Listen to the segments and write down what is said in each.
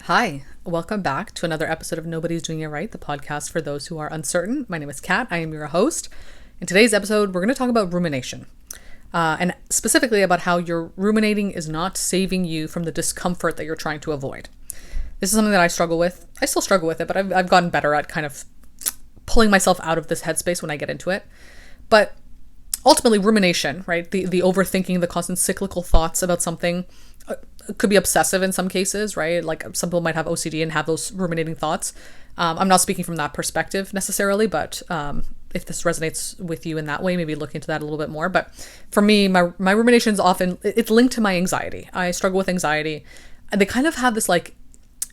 Hi, welcome back to another episode of Nobody's Doing It Right, the podcast for those who are uncertain. My name is Kat. I am your host. In today's episode, we're going to talk about rumination, and specifically about how your ruminating is not saving you from the discomfort that you're trying to avoid. This is something that I struggle with. I still struggle with it, but I've gotten better at kind of pulling myself out of this headspace when I get into it. But ultimately, rumination, right? The overthinking, the constant cyclical thoughts about something could be obsessive in some cases, right? Like some people might have OCD and have those ruminating thoughts. I'm not speaking from that perspective necessarily, but if this resonates with you in that way, maybe look into that a little bit more. But for me, my ruminations often, it's linked to my anxiety. I struggle with anxiety. And they kind of have this like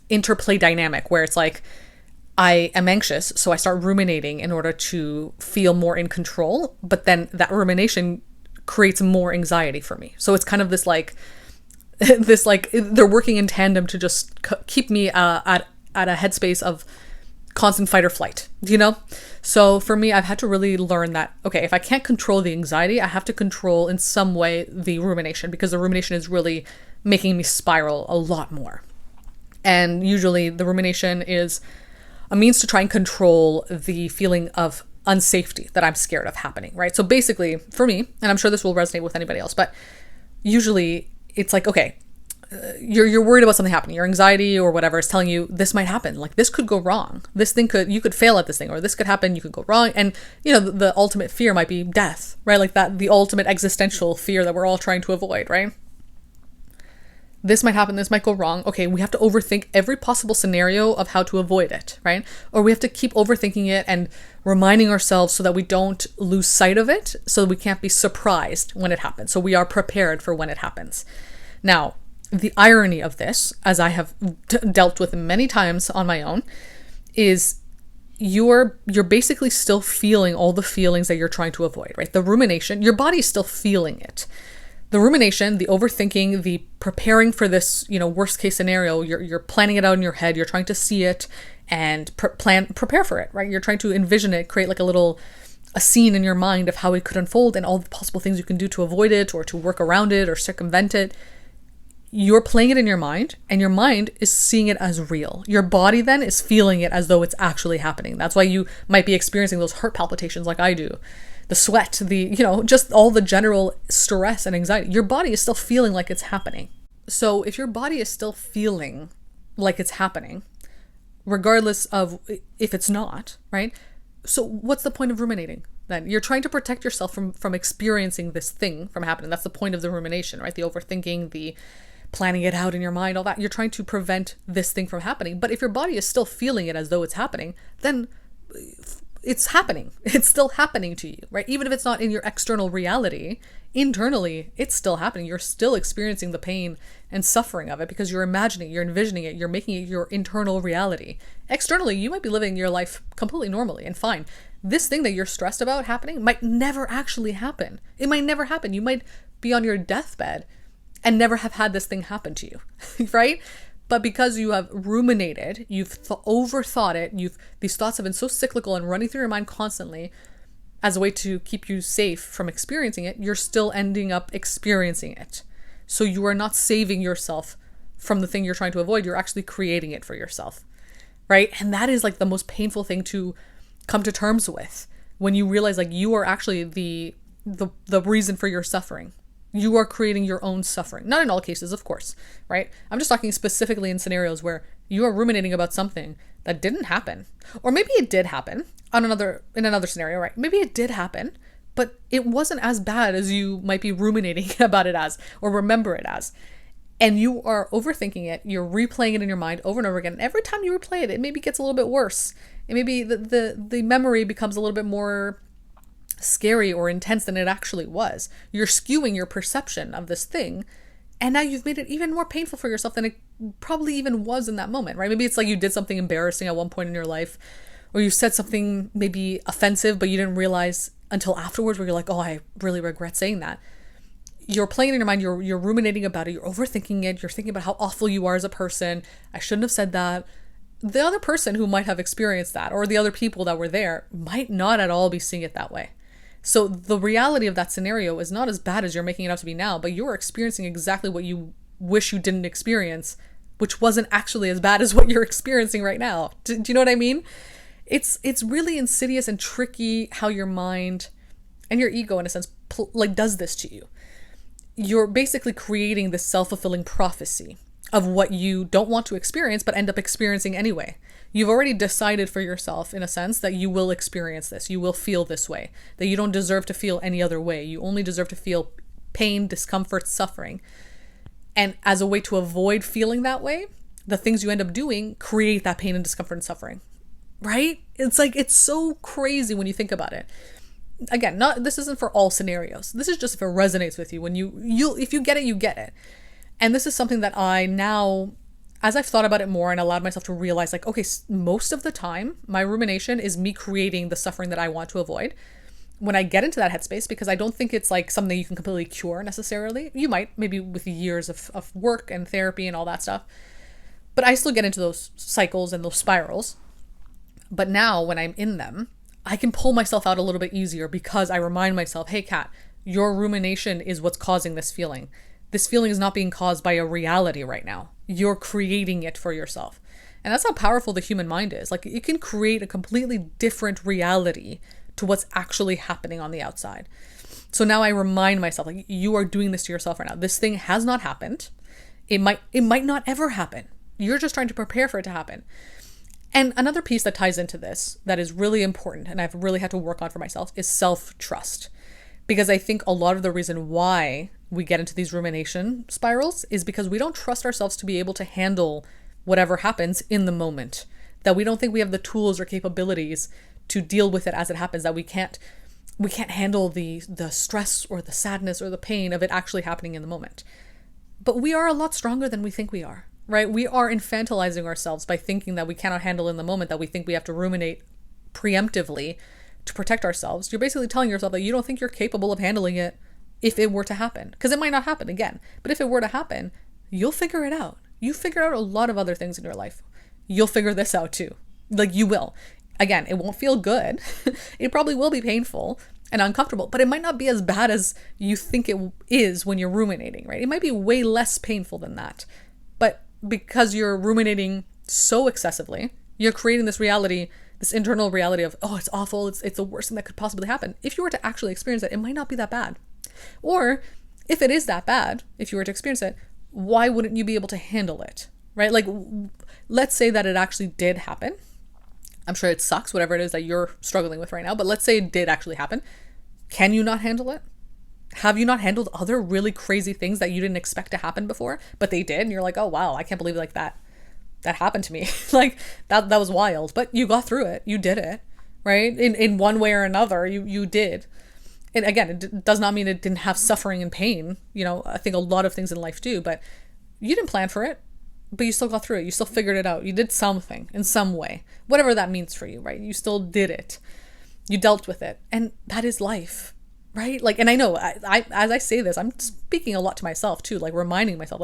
interplay dynamic where it's like, I am anxious, so I start ruminating in order to feel more in control. But then that rumination creates more anxiety for me. So it's kind of this like, they're working in tandem to just keep me at a headspace of constant fight or flight, you know? So for me, I've had to really learn that, okay, if I can't control the anxiety, I have to control in some way the rumination, because the rumination is really making me spiral a lot more. And usually the rumination is a means to try and control the feeling of unsafety that I'm scared of happening, right? So basically for me, and I'm sure this will resonate with anybody else, but usually it's like, okay, you're worried about something happening. Your anxiety or whatever is telling you this might happen. Like this could go wrong. You could fail at this thing, or this could happen. You could go wrong. And you know, the ultimate fear might be death, right? Like that, the ultimate existential fear that we're all trying to avoid, right? This might happen, this might go wrong. Okay, we have to overthink every possible scenario of how to avoid it, right? Or we have to keep overthinking it and reminding ourselves so that we don't lose sight of it, so that we can't be surprised when it happens. So we are prepared for when it happens. Now, the irony of this, as I have dealt with many times on my own, is you're basically still feeling all the feelings that you're trying to avoid, right? The rumination, your body is still feeling it. The rumination, the overthinking, the preparing for this, worst case scenario, you're planning it out in your head, you're trying to see it and prepare for it, right? You're trying to envision it, create like a scene in your mind of how it could unfold and all the possible things you can do to avoid it or to work around it or circumvent it. You're playing it in your mind, and your mind is seeing it as real. Your body then is feeling it as though it's actually happening. That's why you might be experiencing those heart palpitations like I do. The sweat, just all the general stress and anxiety. Your body is still feeling like it's happening. So if your body is still feeling like it's happening, regardless of if it's not, right? So what's the point of ruminating then? You're trying to protect yourself from experiencing this thing from happening. That's the point of the rumination, right? The overthinking, the planning it out in your mind, all that. You're trying to prevent this thing from happening. But if your body is still feeling it as though it's happening, then it's happening. It's still happening to you, right? Even if it's not in your external reality, internally, it's still happening. You're still experiencing the pain and suffering of it because you're imagining, you're envisioning it, you're making it your internal reality. Externally, you might be living your life completely normally and fine. This thing that you're stressed about happening might never actually happen. It might never happen. You might be on your deathbed and never have had this thing happen to you, right? But because you have ruminated, you've overthought it, these thoughts have been so cyclical and running through your mind constantly as a way to keep you safe from experiencing it, you're still ending up experiencing it. So you are not saving yourself from the thing you're trying to avoid, you're actually creating it for yourself, right? And that is like the most painful thing to come to terms with when you realize like you are actually the reason for your suffering. You are creating your own suffering. Not in all cases, of course, right? I'm just talking specifically in scenarios where you are ruminating about something that didn't happen. Or maybe it did happen in another scenario, right? Maybe it did happen, but it wasn't as bad as you might be ruminating about it as, or remember it as. And you are overthinking it. You're replaying it in your mind over and over again. And every time you replay it, it maybe gets a little bit worse. It maybe the memory becomes a little bit more scary or intense than it actually was. You're skewing your perception of this thing, and now you've made it even more painful for yourself than it probably even was in that moment, right? Maybe it's like you did something embarrassing at one point in your life, or you said something maybe offensive, but you didn't realize until afterwards where you're like, oh, I really regret saying that. You're playing it in your mind, you're ruminating about it, you're overthinking it, you're thinking about how awful you are as a person. I shouldn't have said that. The other person who might have experienced that, or the other people that were there, might not at all be seeing it that way. So the reality of that scenario is not as bad as you're making it out to be now, but you're experiencing exactly what you wish you didn't experience which wasn't actually as bad as what you're experiencing right now. Do you know what I mean? It's really insidious and tricky how your mind and your ego, in a sense, does this to you. You're basically creating this self-fulfilling prophecy of what you don't want to experience but end up experiencing anyway. You've already decided for yourself, in a sense, that you will experience this, you will feel this way, that you don't deserve to feel any other way. You only deserve to feel pain, discomfort, suffering. And as a way to avoid feeling that way, the things you end up doing create that pain and discomfort and suffering, right? It's so crazy when you think about it. Again, this isn't for all scenarios. This is just if it resonates with you. When if you get it, you get it. And this is something that I now, as I've thought about it more and allowed myself to realize, okay, most of the time, my rumination is me creating the suffering that I want to avoid. When I get into that headspace, because I don't think it's something you can completely cure necessarily. You might, maybe with years of work and therapy and all that stuff. But I still get into those cycles and those spirals. But now when I'm in them, I can pull myself out a little bit easier because I remind myself, hey, Kat, your rumination is what's causing this feeling. This feeling is not being caused by a reality right now. You're creating it for yourself. And that's how powerful the human mind is. You can create a completely different reality to what's actually happening on the outside. So now I remind myself, you are doing this to yourself right now. This thing has not happened. It might not ever happen. You're just trying to prepare for it to happen. And another piece that ties into this that is really important, and I've really had to work on for myself, is self-trust. Because I think a lot of the reason why we get into these rumination spirals is because we don't trust ourselves to be able to handle whatever happens in the moment. That we don't think we have the tools or capabilities to deal with it as it happens, that we can't handle the stress or the sadness or the pain of it actually happening in the moment. But we are a lot stronger than we think we are, right? We are infantilizing ourselves by thinking that we cannot handle in the moment, that we think we have to ruminate preemptively to protect ourselves. You're basically telling yourself that you don't think you're capable of handling it if it were to happen. Because it might not happen again. But if it were to happen, you'll figure it out. You figure out a lot of other things in your life. You'll figure this out too. You will. Again, it won't feel good. It probably will be painful and uncomfortable, but it might not be as bad as you think it is when you're ruminating, right? It might be way less painful than that. But because you're ruminating so excessively, you're creating this reality, this internal reality of, oh, it's awful. It's the worst thing that could possibly happen. If you were to actually experience it, it might not be that bad. Or if it is that bad, if you were to experience it, why wouldn't you be able to handle it, right? Let's say that it actually did happen. I'm sure it sucks, whatever it is that you're struggling with right now, but let's say it did actually happen. Can you not handle it? Have you not handled other really crazy things that you didn't expect to happen before, but they did? And you're like, oh, wow, I can't believe that happened to me. That was wild, but you got through it. You did it, right? In one way or another, you did. And again, it does not mean it didn't have suffering and pain. I think a lot of things in life do, but you didn't plan for it, but you still got through it. You still figured it out. You did something in some way, whatever that means for you, right? You still did it. You dealt with it. And that is life, right? And I know I as I say this, I'm speaking a lot to myself too, reminding myself,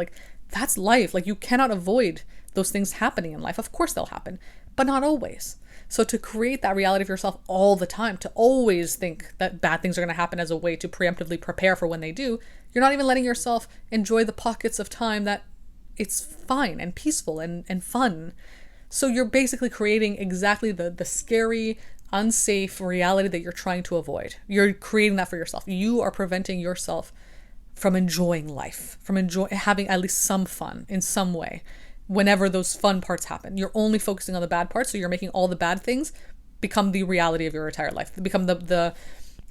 that's life. You cannot avoid those things happening in life. Of course they'll happen, but not always. So to create that reality for yourself all the time, to always think that bad things are going to happen as a way to preemptively prepare for when they do, you're not even letting yourself enjoy the pockets of time that it's fine and peaceful and fun. So you're basically creating exactly the scary, unsafe reality that you're trying to avoid. You're creating that for yourself. You are preventing yourself from enjoying life, from having at least some fun in some way. Whenever those fun parts happen, you're only focusing on the bad parts. So you're making all the bad things become the reality of your entire life, become the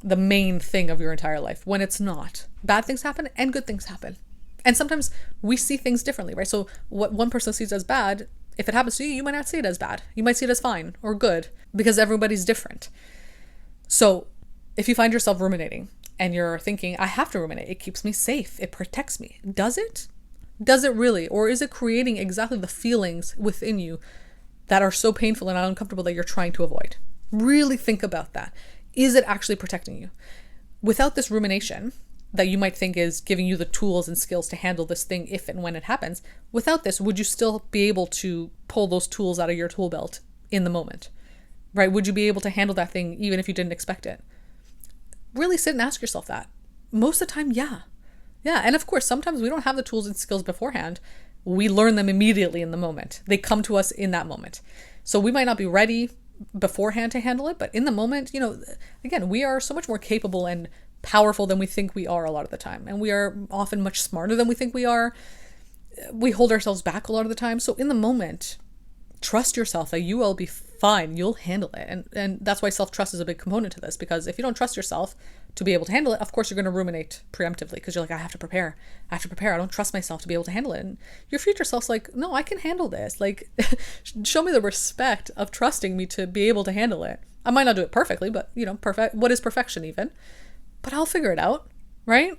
main thing of your entire life, when it's not. Bad things happen and good things happen. And sometimes we see things differently, right? So what one person sees as bad, if it happens to you, you might not see it as bad. You might see it as fine or good, because everybody's different. So if you find yourself ruminating and you're thinking, I have to ruminate, it keeps me safe, it protects me. Does it? Does it really? Or is it creating exactly the feelings within you that are so painful and uncomfortable that you're trying to avoid? Really think about that. Is it actually protecting you? Without this rumination that you might think is giving you the tools and skills to handle this thing if and when it happens, without this, would you still be able to pull those tools out of your tool belt in the moment? Right? Would you be able to handle that thing even if you didn't expect it? Really sit and ask yourself that. Most of the time, yeah. Yeah, and of course, sometimes we don't have the tools and skills beforehand. we learn them immediately in the moment. They come to us in that moment. So we might not be ready beforehand to handle it, but in the moment, again, we are so much more capable and powerful than we think we are a lot of the time. And we are often much smarter than we think we are. We hold ourselves back a lot of the time. So in the moment, trust yourself that you will be fine. You'll handle it. And that's why self-trust is a big component to this, because if you don't trust yourself to be able to handle it, of course you're going to ruminate preemptively, because you're like, I have to prepare. I don't trust myself to be able to handle it. And your future self's like, no, I can handle this. Like, show me the respect of trusting me to be able to handle it. I might not do it perfectly, but perfect. What is perfection even? But I'll figure it out. Right.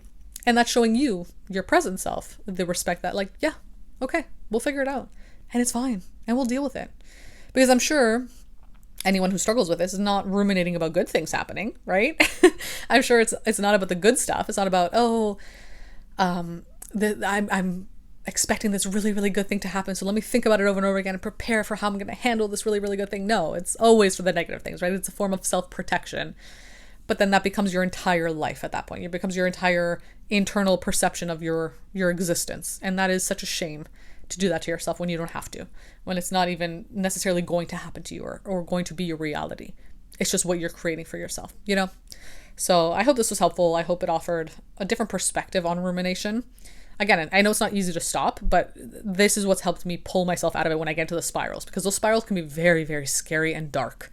And that's showing you, your present self, the respect that like, yeah, okay, we'll figure it out and it's fine and we'll deal with it. Because I'm sure anyone who struggles with this is not ruminating about good things happening, right? I'm sure it's not about the good stuff. It's not about, I'm expecting this really, really good thing to happen. So let me think about it over and over again and prepare for how I'm going to handle this really, really good thing. No, it's always for the negative things, right? It's a form of self-protection. But then that becomes your entire life at that point. It becomes your entire internal perception of your existence. And that is such a shame to do that to yourself when you don't have to, when it's not even necessarily going to happen to you or going to be your reality. It's just what you're creating for yourself, So I hope this was helpful. I hope it offered a different perspective on rumination. Again, I know it's not easy to stop, but this is what's helped me pull myself out of it when I get into the spirals, because those spirals can be very, very scary and dark.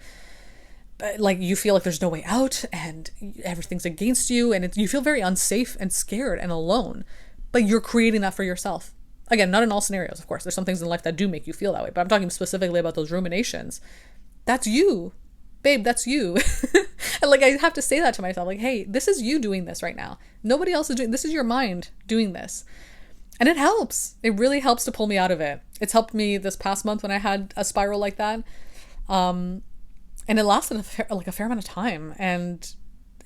Like you feel like there's no way out and everything's against you, and you feel very unsafe and scared and alone, but you're creating that for yourself. Again, not in all scenarios, of course. There's some things in life that do make you feel that way, but I'm talking specifically about those ruminations. That's you, babe, that's you. And like, I have to say that to myself, like, hey, this is you doing this right now. Nobody else is doing this. Is your mind doing this. And it helps. It really helps to pull me out of it. It's helped me this past month when I had a spiral like that. And it lasted a fair amount of time. And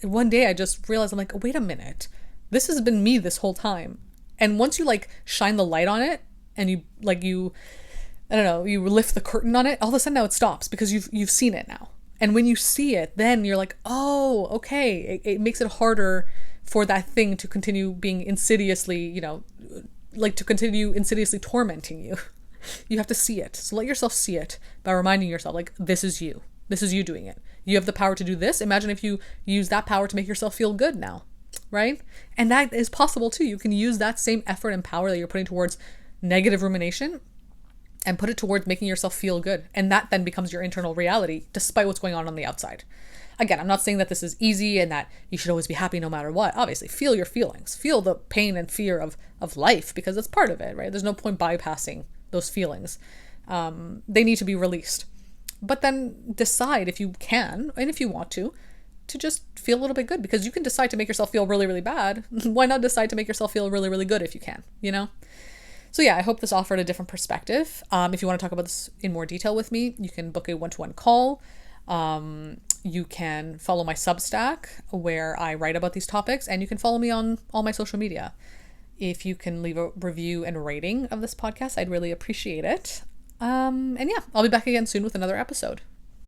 one day I just realized, I'm like, oh, wait a minute. This has been me this whole time. And once you like shine the light on it and you lift the curtain on it, all of a sudden now it stops because you've seen it now. And when you see it, then you're like, oh, okay. It makes it harder for that thing to continue being insidiously, to continue insidiously tormenting you. You have to see it. So let yourself see it by reminding yourself, like, this is you. This is you doing it. You have the power to do this. Imagine if you use that power to make yourself feel good now, right? And that is possible too. You can use that same effort and power that you're putting towards negative rumination and put it towards making yourself feel good. And that then becomes your internal reality, despite what's going on the outside. Again, I'm not saying that this is easy and that you should always be happy no matter what. Obviously, feel your feelings. Feel the pain and fear of life, because it's part of it, right? There's no point bypassing those feelings. They need to be released. But then decide, if you can, and if you want to just feel a little bit good, because you can decide to make yourself feel really, really bad. Why not decide to make yourself feel really, really good if you can, So yeah, I hope this offered a different perspective. If you want to talk about this in more detail with me, you can book a one-to-one call. You can follow my Substack where I write about these topics, and you can follow me on all my social media. If you can leave a review and rating of this podcast, I'd really appreciate it. And yeah, I'll be back again soon with another episode.